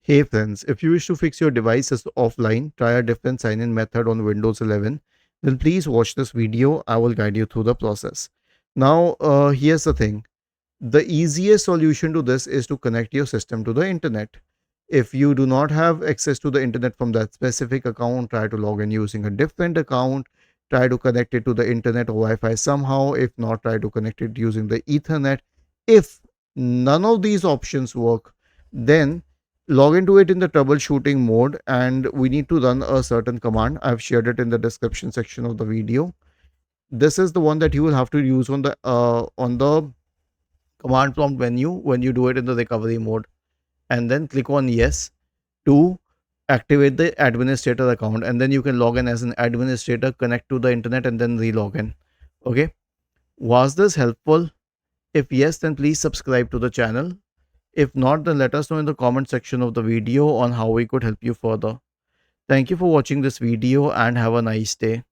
Hey friends, if you wish to fix your devices offline, try a different sign-in method on Windows 11, then please watch this video. I will guide you through the process. Now, here's the thing. The easiest solution to this is to connect your system to the internet. If you do not have access to the internet from that specific account, try to log in using a different account. Try to connect it to the internet or Wi-Fi somehow. If not, try to connect it using the Ethernet. If none of these options work, then log into it in the troubleshooting mode and we need to run a certain command. I've shared it in the description section of the video. This is the one that you will have to use on the command prompt menu when you do it in the recovery mode, and then click on yes to activate the administrator account, and then you can log in as an administrator, connect to the internet, and then re-log in. Okay, was this helpful? If yes, then please subscribe to the channel. If not, then let us know in the comment section of the video on how we could help you further. Thank you for watching this video and have a nice day.